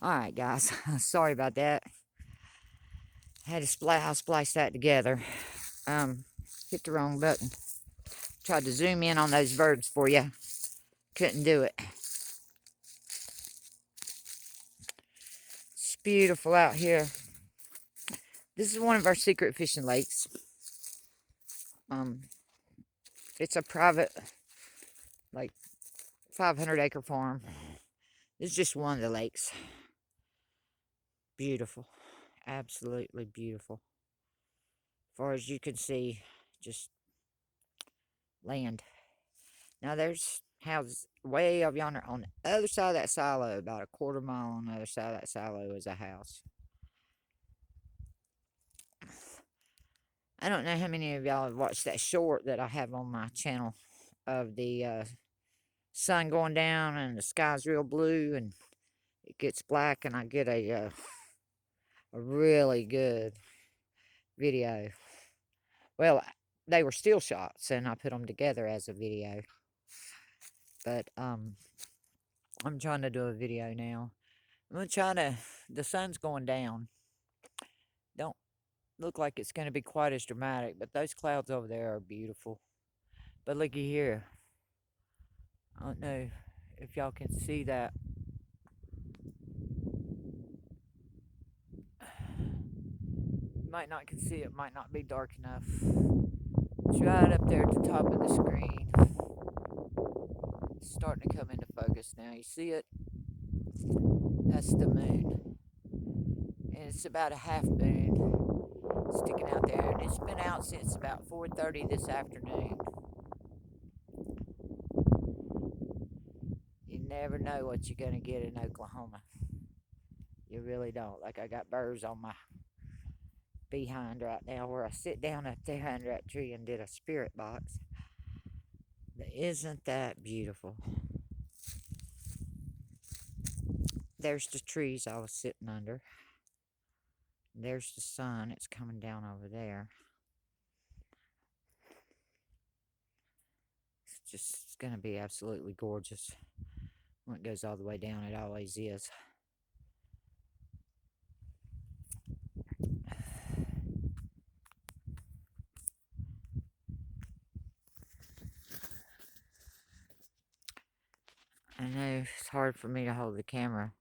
Alright, guys. Sorry about that. Had to splice that together. Um, Hit the wrong button. Tried to zoom in on those birds for you. Couldn't do it. It's beautiful out here. This is one of our secret fishing lakes. Um, it's a private, like, 500-acre farm. It's just one of the lakes. Beautiful. Absolutely beautiful. As far as you can see, just land. Now there's houses way over yonder on the other side of that silo, about a quarter mile on the other side of that silo is a house. I don't know how many of y'all have watched that short that I have on my channel of the sun going down and the sky's real blue and it gets black and I get a really good video. Well, they were still shots and I put them together as a video. But I'm trying to do a video now. I'm going to try to, the sun's going down. Don't look like it's going to be quite as dramatic, but those clouds over there are beautiful. But looky here. I don't know if y'all can see that. Might not can see it, might not be dark enough. It's right up there at the top of the screen. It's starting to come into focus now. You see it? That's the moon. And it's about a half moon sticking out there. And it's been out since about 4:30 this afternoon. You never know what you're going to get in Oklahoma. You really don't. Like I got birds on my behind right now where I sit down up there under that tree and did a spirit box. But isn't that beautiful? There's the trees I was sitting under. There's the sun. It's coming down over there. It's going to be absolutely gorgeous when it goes all the way down. It always is. I know it's hard for me to hold the camera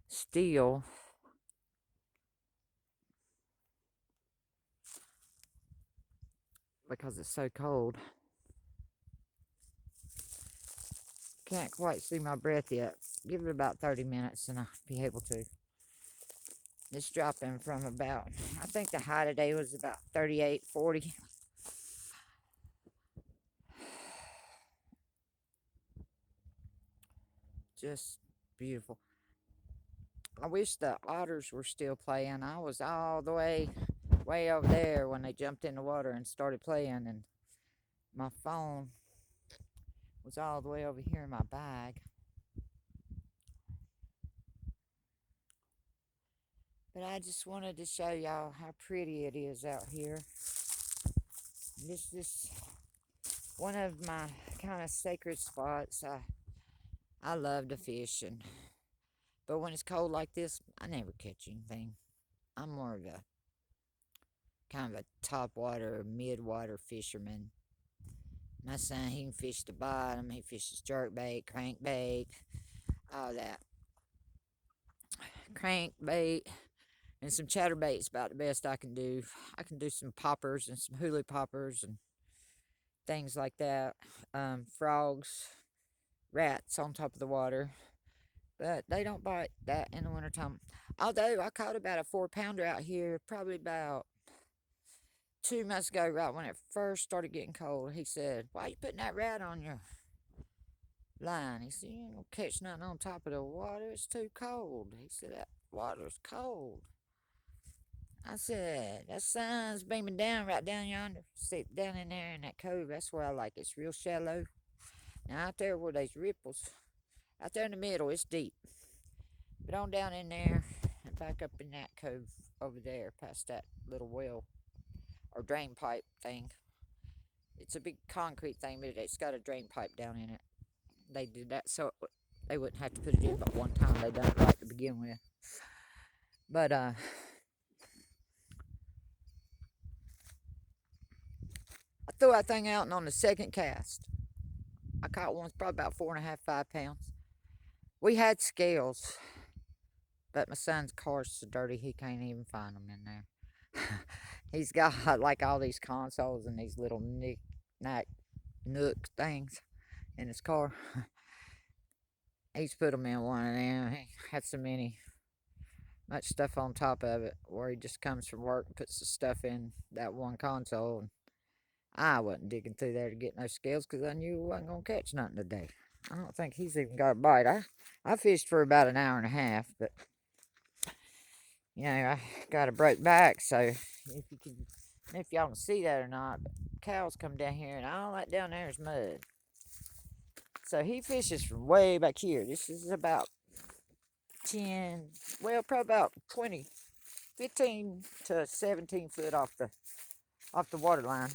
still. Because it's so cold. Can't quite see my breath yet. Give it about 30 minutes and I'll be able to. It's dropping from about, I think the high today was about 38, 40. Just beautiful. I wish the otters were still playing. I was all the way over there when they jumped in the water and started playing, and my phone was all the way over here in my bag. But I just wanted to show y'all how pretty it is out here. This is one of my kind of sacred spots. I love to fish, but when it's cold like this, I never catch anything. I'm more of a kind of a top water, mid water fisherman. My son, he can fish the bottom, he fishes jerkbait, crankbait, all that. Crankbait and some chatterbait's about the best I can do. I can do some poppers and some hula poppers and things like that. Frogs, rats on top of the water. But they don't bite that in the wintertime. Although I caught about a 4-pounder out here probably about 2 months ago, right when it first started getting cold. He said, "Why are you putting that rat on your line?" He said, "You ain't gonna catch nothing on top of the water. It's too cold." He said, "That water's cold." I said, "That sun's beaming down right down yonder. Sit down in there in that cove. That's where I like it. It's real shallow. Now out there where there's ripples, out there in the middle, it's deep. But on down in there and back up in that cove over there past that little well or drain pipe thing. It's a big concrete thing, but it's got a drain pipe down in it. They did that so they wouldn't have to put it in but one time. They done it right at the begin with. But I threw that thing out, and on the second cast, I caught one probably about 4.5, 5 pounds. We had scales, but my son's car's so dirty he can't even find them in there. He's got like all these consoles and these little knick-knack nook things in his car. He's put them in one of them. He had so much stuff on top of it where he just comes from work and puts the stuff in that one console. And I wasn't digging through there to get no scales because I knew we wasn't going to catch nothing today. I don't think he's even got a bite. I fished for about an hour and a half, but you know, I got a broke back, so if y'all can see that or not, but cows come down here, and all that down there is mud. So he fishes from way back here. This is about 10, well, probably about 20, 15 to 17 foot off the water line.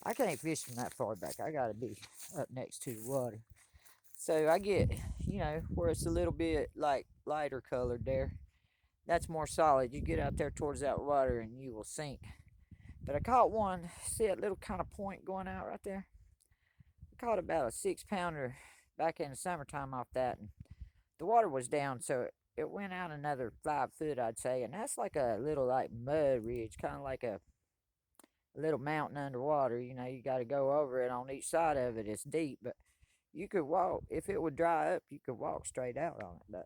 I can't fish from that far back. I gotta be up next to the water. So I get, you know, where it's a little bit like lighter colored there. That's more solid. You get out there towards that water and you will sink. But I caught one, see that little kind of point going out right there? I caught about a 6-pounder back in the summertime off that. And the water was down, so it went out another 5 foot, I'd say. And that's like a little like mud ridge, kind of like a little mountain underwater. You know, you got to go over it on each side of it. It's deep, but you could walk. If it would dry up, you could walk straight out on it, but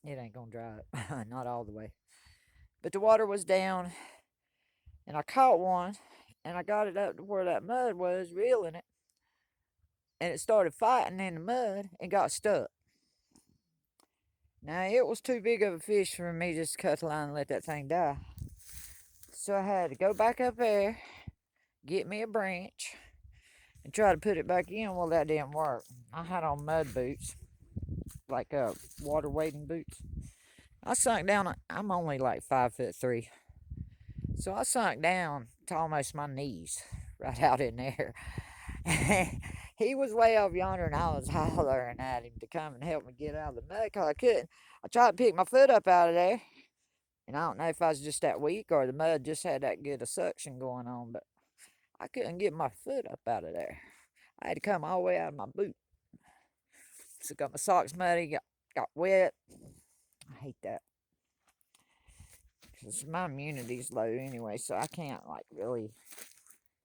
it ain't gonna dry up. Not all the way. But the water was down, and I caught one, and I got it up to where that mud was, reeling it, and it started fighting in the mud and got stuck. Now, it was too big of a fish for me just to cut the line and let that thing die. So I had to go back up there, get me a branch, and try to put it back in. Well, that didn't work. I had on mud boots, like water wading boots. I sunk down. I'm only like 5'3", so I sunk down to almost my knees, right out in there. He was way off yonder, and I was hollering at him to come and help me get out of the mud because I couldn't. I tried to pick my foot up out of there, and I don't know if I was just that weak or the mud just had that good of suction going on, but I couldn't get my foot up out of there. I had to come all the way out of my boot. So got my socks muddy, got wet. I hate that. Because my immunity's low anyway, so I can't like really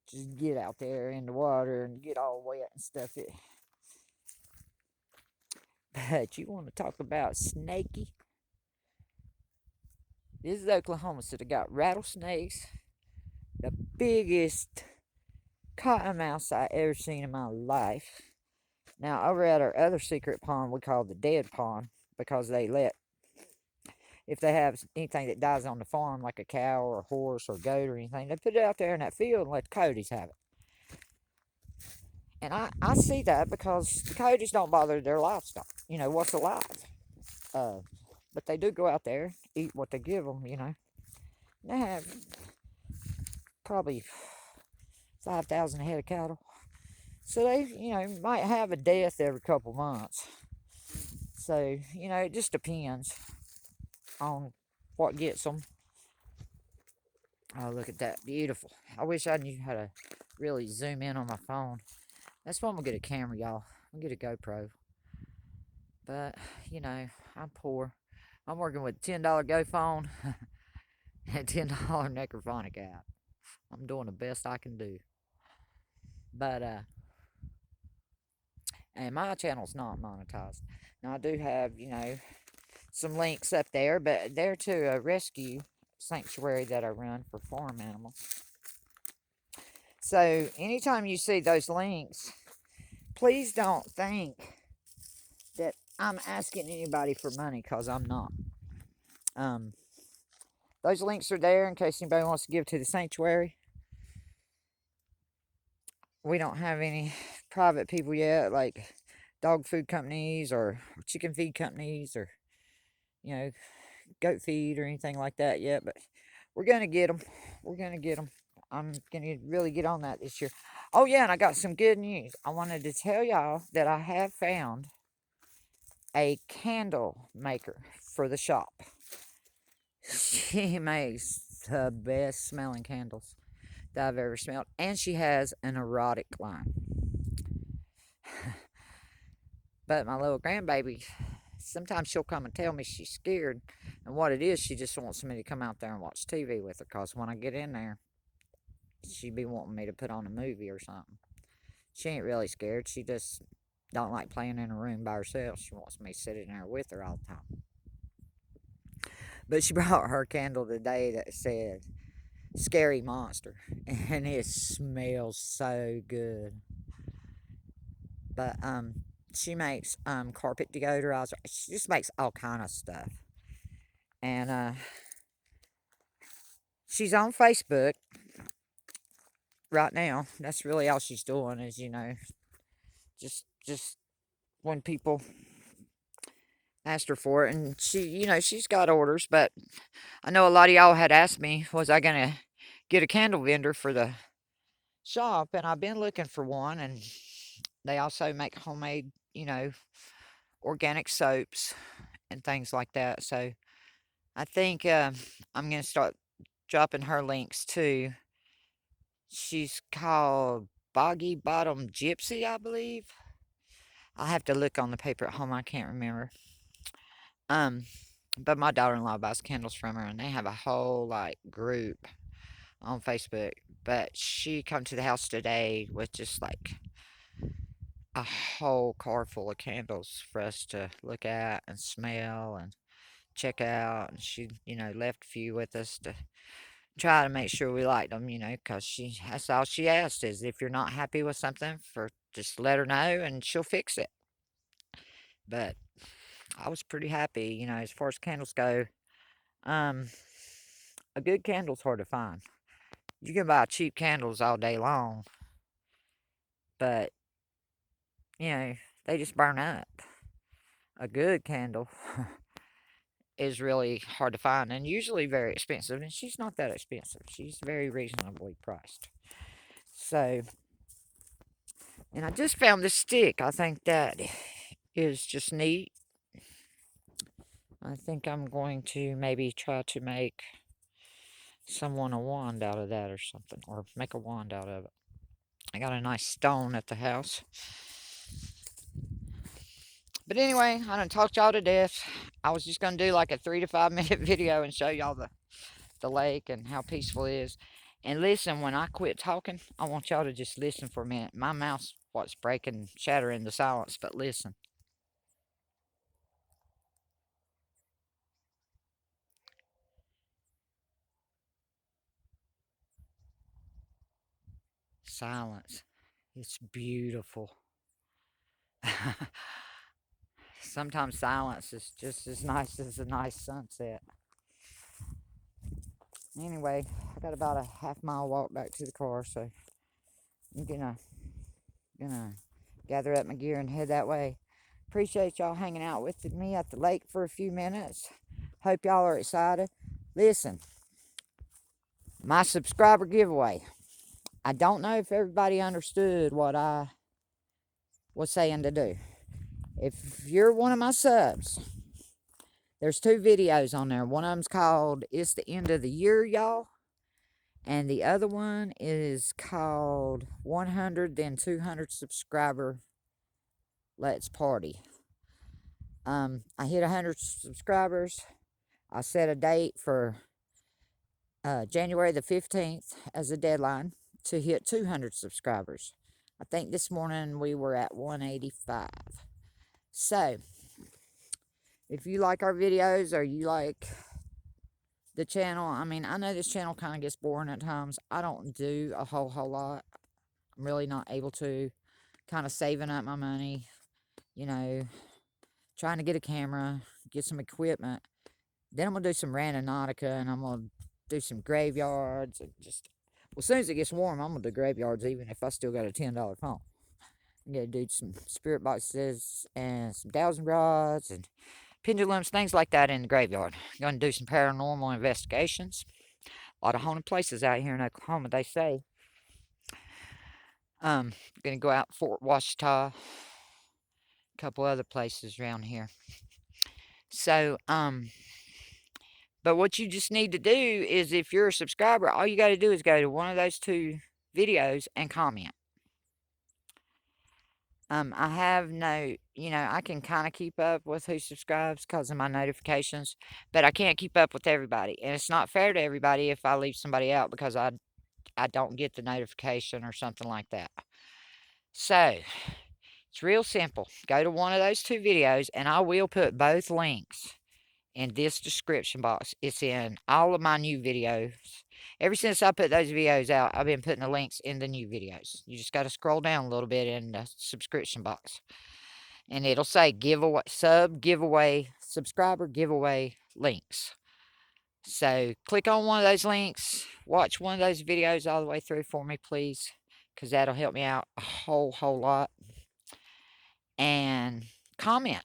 just get out there in the water and get all wet and stuff. But you want to talk about snaky? This is Oklahoma, so they got rattlesnakes. The biggest cottonmouths I ever seen in my life. Now, over at our other secret pond, we call the dead pond because if they have anything that dies on the farm, like a cow or a horse or a goat or anything, they put it out there in that field and let the coyotes have it. And I see that because the coyotes don't bother their livestock, you know, what's alive. But they do go out there, eat what they give them, you know. And they have probably 5,000 head of cattle. So they, you know, might have a death every couple months. So, you know, it just depends on what gets them. Oh, look at that. Beautiful. I wish I knew how to really zoom in on my phone. That's why I'm going to get a camera, y'all. I'm going to get a GoPro. But, you know, I'm poor. I'm working with a $10 GoPhone and a $10 Necrophonic app. I'm doing the best I can do. But, and my channel's not monetized. Now, I do have, you know, some links up there, but they're to a rescue sanctuary that I run for farm animals. So, anytime you see those links, please don't think that I'm asking anybody for money, because I'm not. Those links are there in case anybody wants to give to the sanctuary. We don't have any private people yet, like dog food companies or chicken feed companies or, you know, goat feed or anything like that yet, but we're going to get them. We're going to get them. I'm going to really get on that this year. Oh, yeah, and I got some good news. I wanted to tell y'all that I have found a candle maker for the shop. She makes the best smelling candles that I've ever smelled. And she has an erotic line. But my little grandbaby, sometimes she'll come and tell me she's scared. And what it is, she just wants me to come out there and watch TV with her. Because when I get in there, she be wanting me to put on a movie or something. She ain't really scared. She just don't like playing in a room by herself. She wants me sitting there with her all the time. But she brought her candle today that said scary monster. And it smells so good. But she makes carpet deodorizer. She just makes all kind of stuff. And she's on Facebook right now. That's really all she's doing is, just when people asked her for it. And she's got orders, but I know a lot of y'all had asked me, was I going to get a candle vendor for the shop? And I've been looking for one. And they also make homemade, organic soaps and things like that. So I think I'm going to start dropping her links too. She's called Boggy Bottom Gypsy, I believe. I'll have to look on the paper at home. I can't remember. Um, but my daughter-in-law buys candles from her, and they have a whole group on Facebook. But she come to the house today with just a whole car full of candles for us to look at and smell and check out. And she, left a few with us to try to make sure we liked them, because that's all she asked is if you're not happy with something, just let her know and she'll fix it. But I was pretty happy, as far as candles go. Um, a good candle's hard to find. You can buy cheap candles all day long, but you know they just burn up. A good candle is really hard to find and usually very expensive. And she's not that expensive. She's very reasonably priced. So, and I just found this stick. I think that is just neat. I think I'm going to maybe try to make someone a wand out of that or something, or make a wand out of it. I got a nice stone at the house. But anyway, I done talked y'all to death. I was just going to do like a 3 to 5 minute video and show y'all the lake and how peaceful it is. And listen, when I quit talking, I want y'all to just listen for a minute. My mouth's what's breaking, shattering the silence, but listen. Silence. It's beautiful. Sometimes silence is just as nice as a nice sunset. Anyway, I got about a half-mile walk back to the car, so I'm gonna gather up my gear and head that way. Appreciate y'all hanging out with me at the lake for a few minutes. Hope y'all are excited. Listen, my subscriber giveaway. I don't know if everybody understood what I was saying to do. If you're one of my subs, there's 2 videos on there. One of them's called It's the End of the Year, y'all. And the other one is called 100 then 200 subscriber Let's Party. I hit 100 subscribers. I set a date for January the 15th as a deadline to hit 200 subscribers. I think this morning we were at 185. So, if you like our videos or you like the channel, I mean, I know this channel kind of gets boring at times. I don't do a whole lot. I'm really not able to. Kind of saving up my money, trying to get a camera, get some equipment. Then I'm going to do some randonautica and I'm going to do some graveyards. And as soon as it gets warm, I'm going to do graveyards even if I still got a $10 phone. I'm going to do some spirit boxes and some dowsing rods and pendulums, things like that in the graveyard. I'm going to do some paranormal investigations. A lot of haunted places out here in Oklahoma, they say. Going to go out Fort Washita, a couple other places around here. So, but what you just need to do is if you're a subscriber, all you got to do is go to one of those 2 videos and comment. I have no, I can kind of keep up with who subscribes because of my notifications, but I can't keep up with everybody. And it's not fair to everybody if I leave somebody out because I don't get the notification or something like that. So, it's real simple. Go to one of those 2 videos and I will put both links in this description box. It's in all of my new videos. Ever since I put those videos out, I've been putting the links in the new videos. You just got to scroll down a little bit in the subscription box. And it'll say giveaway, giveaway, subscriber giveaway links. So click on one of those links. Watch one of those videos all the way through for me, please. Because that'll help me out a whole lot. And comment.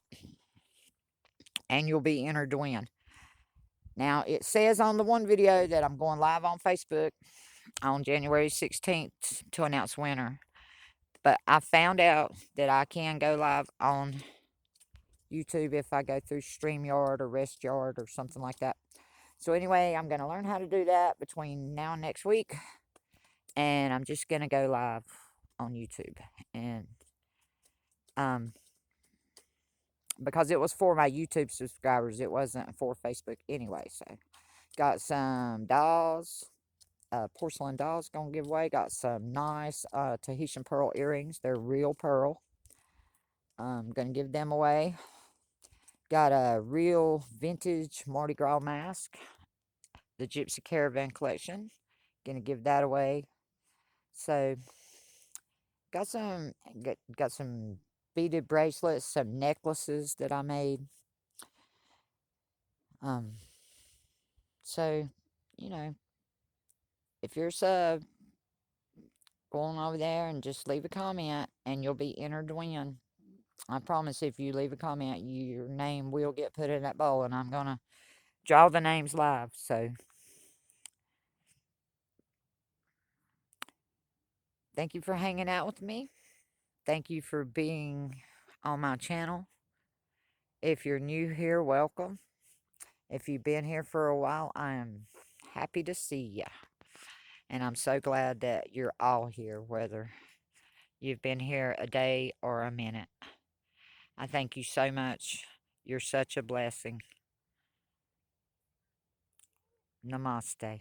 And you'll be entered to win. Now, it says on the one video that I'm going live on Facebook on January 16th to announce winner. But I found out that I can go live on YouTube if I go through StreamYard or RestYard or something like that. So anyway, I'm going to learn how to do that between now and next week. And I'm just going to go live on YouTube. And because it was for my YouTube subscribers, it wasn't for Facebook anyway. So got some dolls, porcelain dolls gonna give away. Got some nice Tahitian pearl earrings. They're real pearl. Gonna give them away. Got a real vintage Mardi Gras mask, the Gypsy Caravan collection. Gonna give that away. So got some beaded bracelets, some necklaces that I made. So, if you're a sub, go on over there and just leave a comment and you'll be entered to win. I promise if you leave a comment, your name will get put in that bowl and I'm going to draw the names live. So, thank you for hanging out with me. Thank you for being on my channel. If you're new here, welcome. If you've been here for a while, I am happy to see you. And I'm so glad that you're all here, whether you've been here a day or a minute. I thank you so much. You're such a blessing. Namaste.